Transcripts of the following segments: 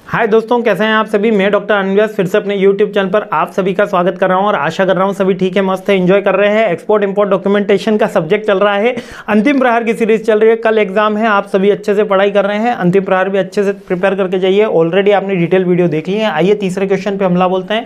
हाय दोस्तों, कैसे हैं आप सभी। मैं डॉक्टर अनव्यास फिर से अपने यूट्यूब चैनल पर आप सभी का स्वागत कर रहा हूं और आशा कर रहा हूं सभी ठीक है, मस्त है, एंजॉय कर रहे हैं। एक्सपोर्ट इंपोर्ट डॉक्यूमेंटेशन का सब्जेक्ट चल रहा है, अंतिम प्रहार की सीरीज चल रही है। कल एग्जाम है, आप सभी अच्छे से पढ़ाई कर रहे हैं, अंतिम प्रहार भी अच्छे से प्रिपेयर करके जाइए। ऑलरेडी आपने डिटेल वीडियो देख ली है। आइए तीसरे क्वेश्चन पे हमला बोलते हैं।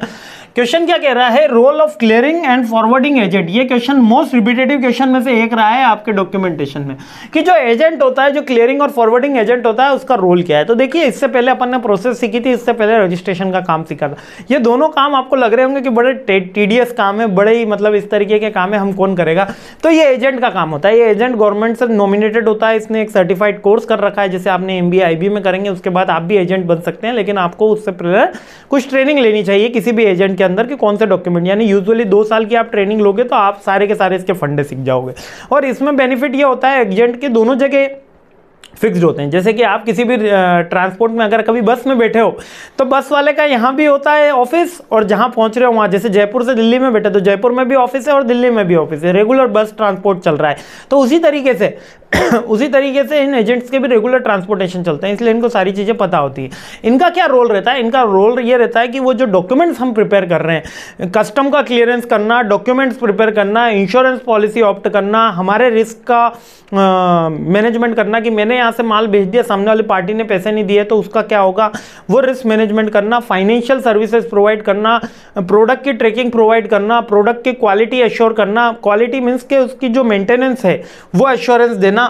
क्वेश्चन क्या कह रहा है, role of clearing and forwarding agent. ये क्वेश्चन मोस्ट रिपीटेटिव क्वेश्चन में से एक रहा है आपके डॉक्यूमेंटेशन में, कि जो एजेंट होता है, जो क्लियरिंग और फॉरवर्डिंग एजेंट होता है, उसका रोल क्या है। तो देखिए, इससे पहले अपन ने प्रोसेस सीखी थी, इससे पहले रजिस्ट्रेशन का काम सीखा था। ये दोनों काम आपको लग रहे होंगे कि बड़े टीडीएस काम है, बड़े ही मतलब इस तरीके के काम है, हम कौन करेगा। तो ये एजेंट का काम होता है। ये एजेंट गवर्नमेंट से नॉमिनेटेड होता है, इसने एक सर्टिफाइड कोर्स कर रखा है, जैसे आपने MBA IB में करेंगे, उसके बाद आप भी एजेंट बन सकते हैं। लेकिन आपको उससे पहले कुछ ट्रेनिंग लेनी चाहिए किसी भी एजेंट के अंदर, कि कौन से डॉक्यूमेंट, यानी यूजुअली 2 साल की आप ट्रेनिंग लोगे तो आप सारे के सारे इसके फंडे सीख जाओगे। और इसमें बेनिफिट ये होता है, एजेंट के दोनों जगह फिक्स्ड होते हैं। जैसे कि आप किसी भी ट्रांसपोर्ट में अगर कभी बस में बैठे हो, तो बस वाले का यहाँ भी होता है ऑफिस, और जहाँ पहुँच रहे हो वहाँ, जैसे जयपुर से दिल्ली में बैठे तो जयपुर में भी ऑफिस है और दिल्ली में भी ऑफिस है, रेगुलर बस ट्रांसपोर्ट चल रहा है। तो उसी तरीके से इन एजेंट्स के भी रेगुलर ट्रांसपोर्टेशन चलते हैं, इसलिए इनको सारी चीज़ें पता होती है। इनका क्या रोल रहता है, इनका रोल ये रहता है कि वो जो डॉक्यूमेंट्स हम प्रिपेयर कर रहे हैं, कस्टम का क्लियरेंस करना, डॉक्यूमेंट्स प्रिपेयर करना, इंश्योरेंस पॉलिसी ऑप्ट करना, हमारे रिस्क का मैनेजमेंट करना, कि मैंने यहाँ से माल भेज दिया, सामने वाली पार्टी ने पैसे नहीं दिए तो उसका क्या होगा, वो रिस्क मैनेजमेंट करना, फाइनेंशियल सर्विसेज प्रोवाइड करना, प्रोडक्ट की ट्रैकिंग प्रोवाइड करना, प्रोडक्ट की क्वालिटी एश्योर करना, क्वालिटी मीन्स के उसकी जो मेंटेनेंस है वो एश्योरेंस देना,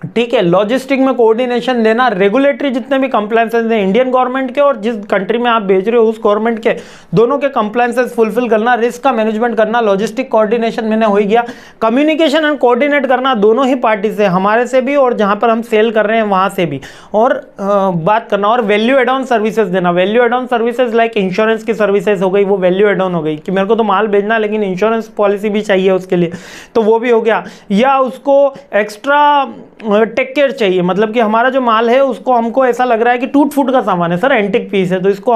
ठीक है, लॉजिस्टिक में कोऑर्डिनेशन देना, रेगुलेटरी जितने भी कंप्लायंसेस हैं इंडियन गवर्नमेंट के और जिस कंट्री में आप भेज रहे हो उस गवर्नमेंट के, दोनों के कंप्लायंसेस फुलफिल करना, रिस्क का मैनेजमेंट करना, लॉजिस्टिक कोऑर्डिनेशन मैंने हो ही गया, कम्युनिकेशन एंड कोऑर्डिनेट करना दोनों ही पार्टी से, हमारे से भी और जहां पर हम सेल कर रहे हैं वहां से भी, और बात करना, और वैल्यू एड ऑन सर्विसेज देना। Value add on services like insurance की सर्विसेज हो गई, वो वैल्यू एड ऑन हो गई, कि मेरे को तो माल भेजना लेकिन इंश्योरेंस पॉलिसी भी चाहिए उसके लिए, तो वो भी हो गया। या उसको एक्स्ट्रा टेक केयर चाहिए, मतलब कि हमारा जो माल है उसको हमको ऐसा लग रहा है कि टूट फूट का सामान है सर, एंटिक पीस है, तो इसको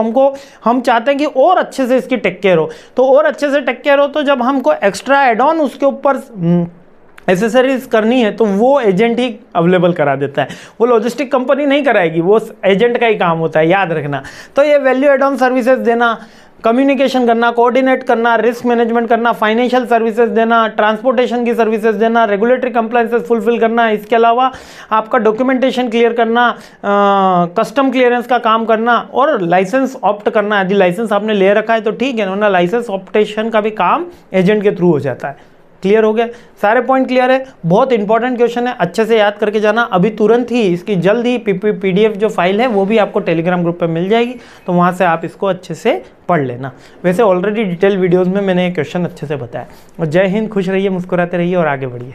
हम चाहते हैं कि और अच्छे से इसकी टेक केयर हो। तो और अच्छे से टेक केयर हो तो जब हमको एक्स्ट्रा एड ऑन उसके ऊपर एसेसरीज करनी है तो वो एजेंट ही अवेलेबल करा देता है, वो लॉजिस्टिक कंपनी नहीं कराएगी, वो एजेंट का ही काम होता है, याद रखना। तो ये वैल्यू एड ऑन सर्विसेज देना, कम्युनिकेशन करना, कोऑर्डिनेट करना, रिस्क मैनेजमेंट करना, फाइनेंशियल सर्विसेज देना, ट्रांसपोर्टेशन की सर्विसेज देना, रेगुलेटरी कंप्लायंसेस फुलफिल करना, इसके अलावा आपका डॉक्यूमेंटेशन क्लियर करना, कस्टम क्लियरेंस का काम करना, और लाइसेंस ऑप्ट करना। यदि लाइसेंस आपने ले रखा है तो ठीक है, वरना लाइसेंस ऑप्टेशन का भी काम एजेंट के थ्रू हो जाता है। क्लियर हो गया, सारे पॉइंट क्लियर है। बहुत इंपॉर्टेंट क्वेश्चन है, अच्छे से याद करके जाना। अभी तुरंत ही इसकी जल्द ही PDF जो फाइल है वो भी आपको टेलीग्राम ग्रुप पे मिल जाएगी, तो वहाँ से आप इसको अच्छे से पढ़ लेना। वैसे ऑलरेडी डिटेल वीडियोज़ में मैंने ये क्वेश्चन अच्छे से बताया। और जय हिंद, खुश रहिए, मुस्कुराते रहिए और आगे बढ़िए।